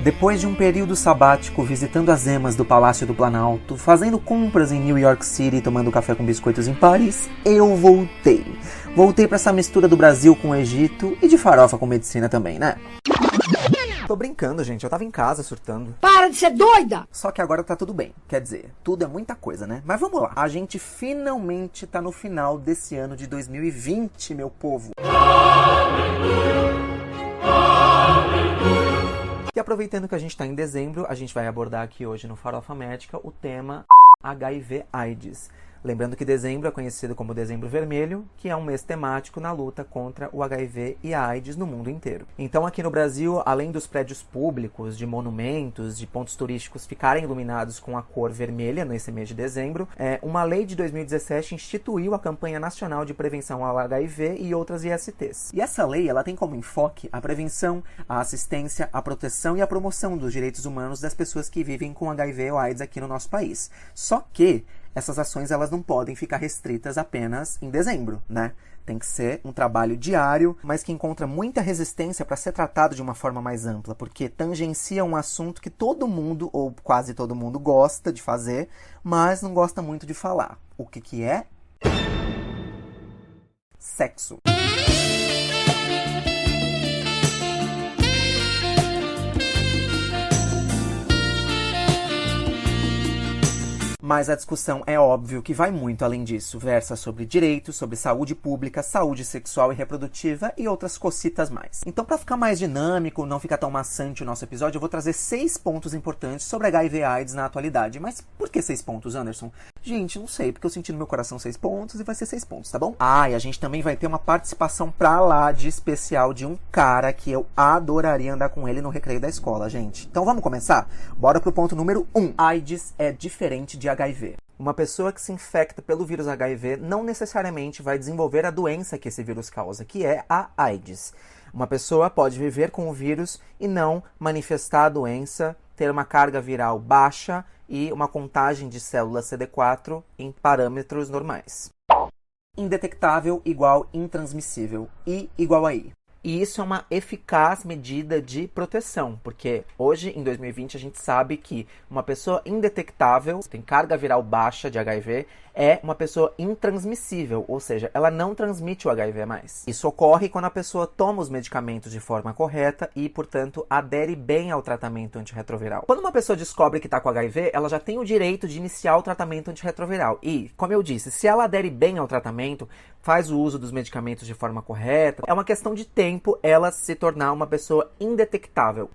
Depois de um período sabático visitando as emas do Palácio do Planalto, fazendo compras em New York City e tomando café com biscoitos em Paris, eu voltei. Voltei pra essa mistura do Brasil com o Egito e de farofa com medicina também, né? Tô brincando, gente. Eu tava em casa surtando. Para de ser doida! Só que agora tá tudo bem. Quer dizer, tudo é muita coisa, né? Mas vamos lá. A gente finalmente tá no final desse ano de 2020, meu povo. E aproveitando que a gente tá em dezembro, a gente vai abordar aqui hoje no Farofa Médica o tema HIV/AIDS. Lembrando que dezembro é conhecido como Dezembro Vermelho, que é um mês temático na luta contra o HIV e a AIDS no mundo inteiro. Então aqui no Brasil, além dos prédios públicos, de monumentos, de pontos turísticos ficarem iluminados com a cor vermelha nesse mês de dezembro, uma lei de 2017 instituiu a campanha nacional de prevenção ao HIV e outras ISTs. E essa lei ela tem como enfoque a prevenção, a assistência, a proteção e a promoção dos direitos humanos das pessoas que vivem com HIV ou AIDS aqui no nosso país. Só que essas ações elas não podem ficar restritas apenas em dezembro, né? Tem que ser um trabalho diário, mas que encontra muita resistência para ser tratado de uma forma mais ampla, porque tangencia um assunto que todo mundo, ou quase todo mundo, gosta de fazer, mas não gosta muito de falar. O que é? Sexo. Mas a discussão é óbvio que vai muito além disso. Versa sobre direitos, sobre saúde pública, saúde sexual e reprodutiva e outras cocitas mais. Então, para ficar mais dinâmico, não ficar tão maçante o nosso episódio, eu vou trazer 6 pontos importantes sobre HIV/AIDS na atualidade. Mas por que 6 pontos, Anderson? Gente, não sei, porque eu senti no meu coração 6 pontos e vai ser 6 pontos, tá bom? Ah, e a gente também vai ter uma participação pra lá de especial de um cara que eu adoraria andar com ele no recreio da escola, gente. Então vamos começar? Bora pro ponto número 1. AIDS é diferente de HIV. Uma pessoa que se infecta pelo vírus HIV não necessariamente vai desenvolver a doença que esse vírus causa, que é a AIDS. Uma pessoa pode viver com o vírus e não manifestar a doença, ter uma carga viral baixa e uma contagem de células CD4 em parâmetros normais. Indetectável igual intransmissível. I igual a I. E isso é uma eficaz medida de proteção, porque hoje, em 2020, a gente sabe que uma pessoa indetectável, tem carga viral baixa de HIV, é uma pessoa intransmissível, ou seja, ela não transmite o HIV mais. Isso ocorre quando a pessoa toma os medicamentos de forma correta e, portanto, adere bem ao tratamento antirretroviral. Quando uma pessoa descobre que está com HIV, ela já tem o direito de iniciar o tratamento antirretroviral. E, como eu disse, se ela adere bem ao tratamento, faz o uso dos medicamentos de forma correta, é uma questão de tempo ela se tornar uma pessoa indetectável.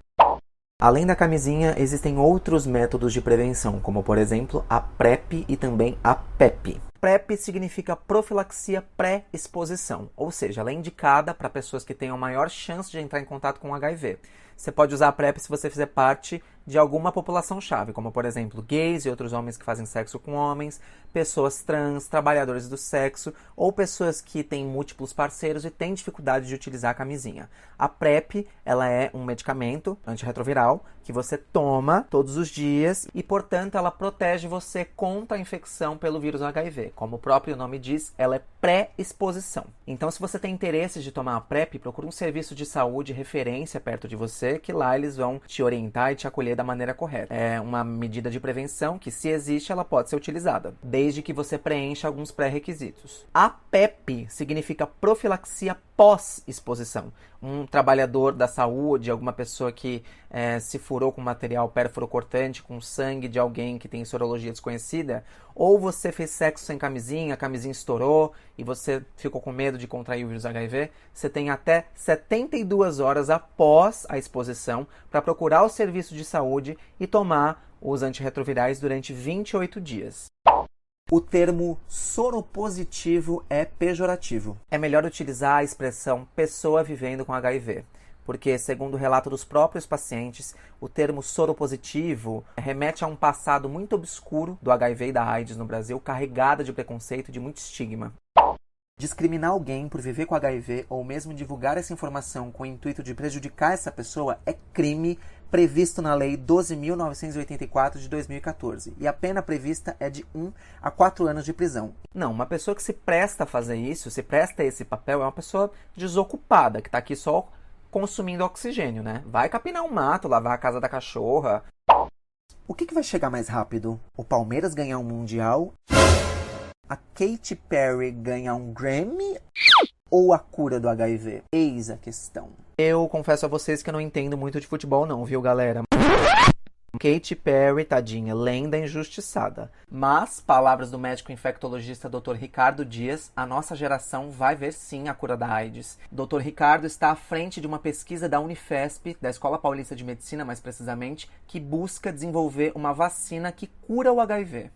Além da camisinha, existem outros métodos de prevenção, como por exemplo a PrEP e também a PEP. PrEP significa profilaxia pré-exposição, ou seja, ela é indicada para pessoas que tenham maior chance de entrar em contato com HIV. Você pode usar a PrEP se você fizer parte de alguma população-chave, como por exemplo gays e outros homens que fazem sexo com homens, pessoas trans, trabalhadores do sexo ou pessoas que têm múltiplos parceiros e têm dificuldade de utilizar a camisinha. A PrEP, ela é um medicamento antirretroviral que você toma todos os dias e, portanto, ela protege você contra a infecção pelo vírus HIV. Como o próprio nome diz, ela é pré-exposição. Então, se você tem interesse de tomar a PrEP, procure um serviço de saúde referência perto de você, que lá eles vão te orientar e te acolher da maneira correta. É uma medida de prevenção que, se existe, ela pode ser utilizada, desde que você preencha alguns pré-requisitos. A PEP significa profilaxia pós-exposição. Um trabalhador da saúde, alguma pessoa que se furou com material perfuro-cortante, com sangue de alguém que tem sorologia desconhecida, ou você fez sexo sem camisinha, a camisinha estourou e você ficou com medo de contrair o vírus HIV, você tem até 72 horas após a exposição para procurar o serviço de saúde e tomar os antirretrovirais durante 28 dias. O termo soropositivo é pejorativo. É melhor utilizar a expressão pessoa vivendo com HIV, porque, segundo o relato dos próprios pacientes, o termo soropositivo remete a um passado muito obscuro do HIV e da AIDS no Brasil, carregado de preconceito e de muito estigma. Discriminar alguém por viver com HIV ou mesmo divulgar essa informação com o intuito de prejudicar essa pessoa é crime previsto na Lei 12.984 de 2014. E a pena prevista é de 1 a 4 anos de prisão. Não, uma pessoa que se presta a fazer isso, se presta a esse papel, é uma pessoa desocupada, que está aqui só consumindo oxigênio, né? Vai capinar um mato, lavar a casa da cachorra. O que vai chegar mais rápido? O Palmeiras ganhar um Mundial? A Katy Perry ganhar um Grammy? Ou a cura do HIV? Eis a questão. Eu confesso a vocês que eu não entendo muito de futebol não, viu, galera? Katy Perry, tadinha, lenda injustiçada. Mas, palavras do médico infectologista Dr. Ricardo Dias, a nossa geração vai ver sim a cura da AIDS. Dr. Ricardo está à frente de uma pesquisa da Unifesp, da Escola Paulista de Medicina mais precisamente, que busca desenvolver uma vacina que cura o HIV.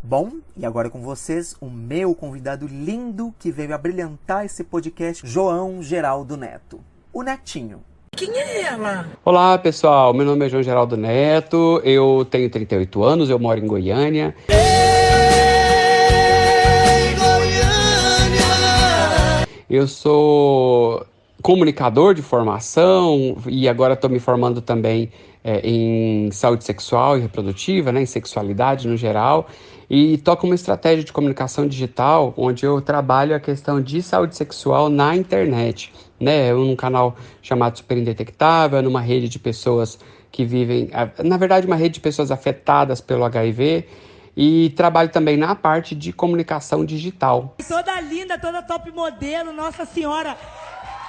Bom, e agora com vocês, o meu convidado lindo que veio a brilhantar esse podcast, João Geraldo Neto. O Netinho. Quem é ela? Olá, pessoal. Meu nome é João Geraldo Neto, eu tenho 38 anos, eu moro em Goiânia. Ei, Goiânia! Eu sou comunicador de formação e agora estou me formando também em saúde sexual e reprodutiva, né, em sexualidade no geral. E toco uma estratégia de comunicação digital onde eu trabalho a questão de saúde sexual na internet, né? Num canal chamado Super Indetectável, numa rede de pessoas que vivem, na verdade, uma rede de pessoas afetadas pelo HIV, e trabalho também na parte de comunicação digital. Toda linda, toda top modelo, Nossa Senhora.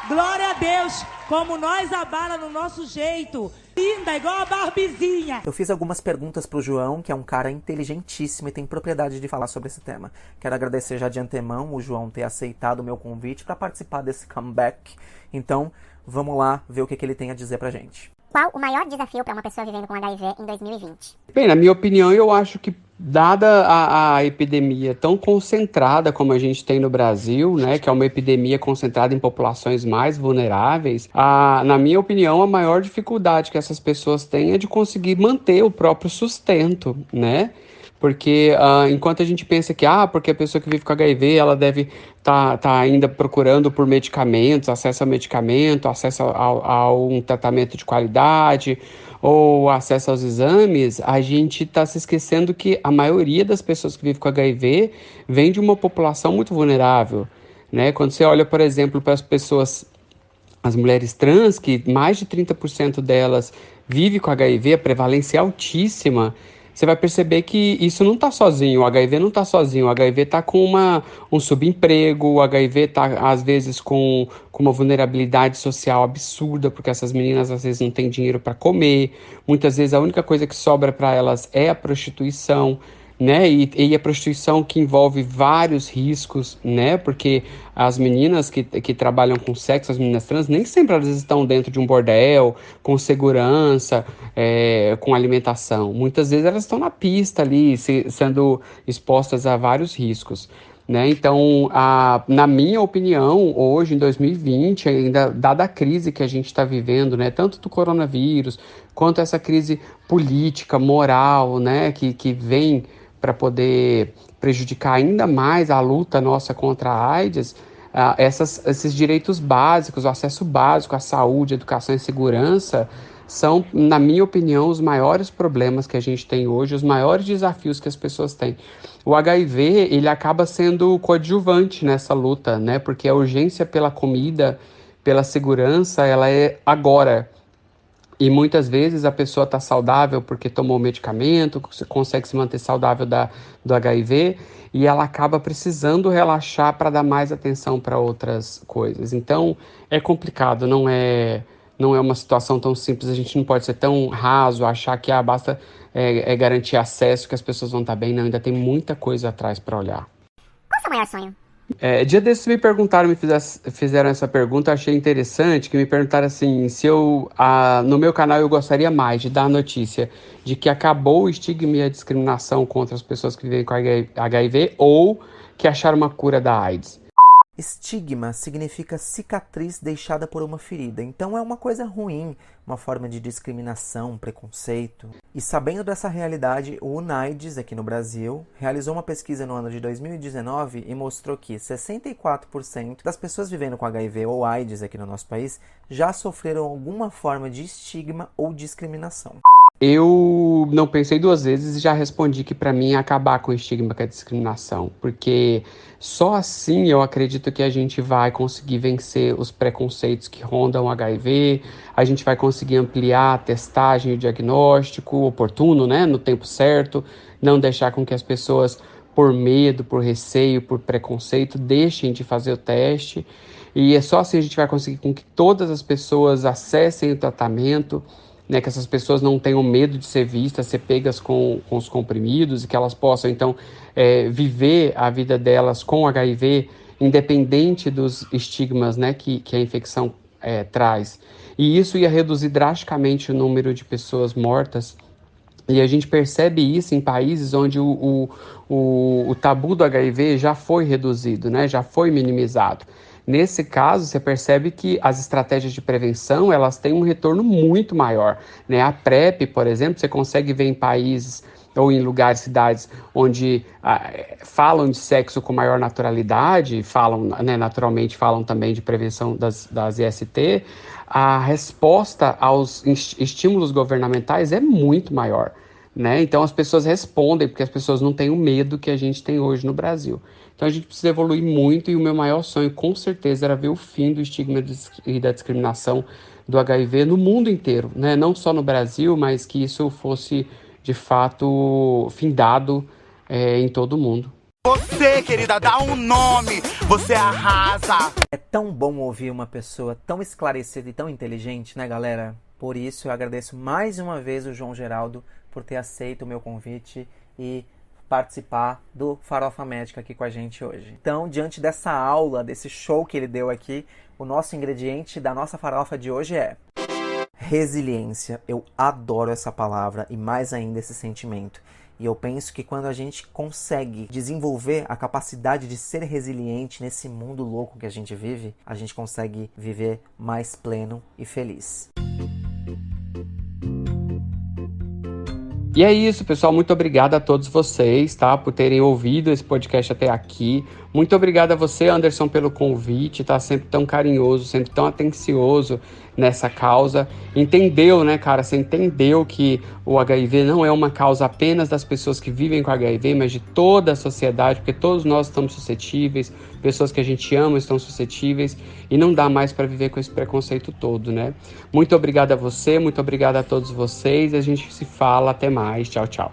Glória a Deus, como nós abala no nosso jeito. Linda, igual a Barbizinha. Eu fiz algumas perguntas pro João, que é um cara inteligentíssimo e tem propriedade de falar sobre esse tema. Quero agradecer já de antemão o João ter aceitado o meu convite para participar desse comeback. Então, vamos lá ver o que ele tem a dizer pra gente. Qual o maior desafio para uma pessoa vivendo com HIV em 2020? Bem, na minha opinião, eu acho que dada a epidemia tão concentrada como a gente tem no Brasil, né, que é uma epidemia concentrada em populações mais vulneráveis, na minha opinião, a maior dificuldade que essas pessoas têm é de conseguir manter o próprio sustento, né? Porque enquanto a gente pensa que porque a pessoa que vive com HIV, ela deve tá ainda procurando por medicamentos, acesso a medicamento, acesso a um tratamento de qualidade, ou acesso aos exames, a gente está se esquecendo que a maioria das pessoas que vivem com HIV vem de uma população muito vulnerável, né? Quando você olha, por exemplo, para as pessoas, as mulheres trans, que mais de 30% delas vivem com HIV, a prevalência é altíssima, você vai perceber que isso não está sozinho, o HIV não está sozinho, o HIV está com um subemprego, o HIV está, às vezes, com uma vulnerabilidade social absurda, porque essas meninas, às vezes, não têm dinheiro para comer, muitas vezes a única coisa que sobra para elas é a prostituição, né? E a prostituição que envolve vários riscos, né? Porque as meninas que trabalham com sexo, as meninas trans, nem sempre elas estão dentro de um bordel, com segurança, com alimentação. Muitas vezes elas estão na pista ali, sendo expostas a vários riscos, né? Então, na minha opinião, hoje, em 2020, ainda dada a crise que a gente está vivendo, né? Tanto do coronavírus, quanto essa crise política, moral, né? Que vem para poder prejudicar ainda mais a luta nossa contra a AIDS, esses direitos básicos, o acesso básico à saúde, educação e segurança, são, na minha opinião, os maiores problemas que a gente tem hoje, os maiores desafios que as pessoas têm. O HIV, ele acaba sendo coadjuvante nessa luta, né? Porque a urgência pela comida, pela segurança, ela é agora. E muitas vezes a pessoa está saudável porque tomou medicamento, consegue se manter saudável do HIV, e ela acaba precisando relaxar para dar mais atenção para outras coisas. Então, é complicado, não é uma situação tão simples, a gente não pode ser tão raso, achar que basta garantir acesso, que as pessoas vão estar bem. Não, ainda tem muita coisa atrás para olhar. Qual o seu maior sonho? Dia desses me perguntaram, fizeram essa pergunta, eu achei interessante, que me perguntaram assim, se no meu canal eu gostaria mais de dar a notícia de que acabou o estigma e a discriminação contra as pessoas que vivem com HIV, ou que acharam uma cura da AIDS. Estigma significa cicatriz deixada por uma ferida, então é uma coisa ruim, uma forma de discriminação, preconceito. E sabendo dessa realidade, o UNAIDS, aqui no Brasil, realizou uma pesquisa no ano de 2019 e mostrou que 64% das pessoas vivendo com HIV ou AIDS aqui no nosso país já sofreram alguma forma de estigma ou discriminação. Eu não pensei duas vezes e já respondi que para mim é acabar com o estigma que é a discriminação, porque só assim eu acredito que a gente vai conseguir vencer os preconceitos que rondam o HIV, a gente vai conseguir ampliar a testagem e o diagnóstico oportuno, né, no tempo certo, não deixar com que as pessoas, por medo, por receio, por preconceito, deixem de fazer o teste, e é só assim a gente vai conseguir com que todas as pessoas acessem o tratamento, né, que essas pessoas não tenham medo de ser vistas, ser pegas com os comprimidos e que elas possam, então, viver a vida delas com HIV, independente dos estigmas, né, que a infecção traz. E isso ia reduzir drasticamente o número de pessoas mortas. E a gente percebe isso em países onde o tabu do HIV já foi reduzido, né, já foi minimizado. Nesse caso, você percebe que as estratégias de prevenção, elas têm um retorno muito maior, né? A PrEP, por exemplo, você consegue ver em países ou em lugares, cidades, onde falam de sexo com maior naturalidade, falam, né, naturalmente falam também de prevenção das IST, a resposta aos estímulos governamentais é muito maior, né? Então as pessoas respondem, porque as pessoas não têm o medo que a gente tem hoje no Brasil. Então a gente precisa evoluir muito e o meu maior sonho, com certeza, era ver o fim do estigma e da discriminação do HIV no mundo inteiro, né? Não só no Brasil, mas que isso fosse, de fato, findado em todo o mundo. Você, querida, dá um nome, você arrasa. É tão bom ouvir uma pessoa tão esclarecida e tão inteligente, né, galera? Por isso eu agradeço mais uma vez o João Geraldo por ter aceito o meu convite e participar do Farofa Médica aqui com a gente hoje. Então, diante dessa aula, desse show que ele deu aqui, o nosso ingrediente da nossa farofa de hoje é resiliência. Eu adoro essa palavra e mais ainda esse sentimento. E eu penso que quando a gente consegue desenvolver a capacidade de ser resiliente nesse mundo louco que a gente vive, a gente consegue viver mais pleno e feliz. E é isso, pessoal. Muito obrigado a todos vocês, tá, por terem ouvido esse podcast até aqui. Muito obrigado a você, Anderson, pelo convite, tá sempre tão carinhoso, sempre tão atencioso nessa causa. Entendeu, né, cara? Você entendeu que o HIV não é uma causa apenas das pessoas que vivem com HIV, mas de toda a sociedade, porque todos nós estamos suscetíveis, pessoas que a gente ama estão suscetíveis, e não dá mais para viver com esse preconceito todo, né? Muito obrigado a você, muito obrigado a todos vocês, a gente se fala, até mais, tchau, tchau.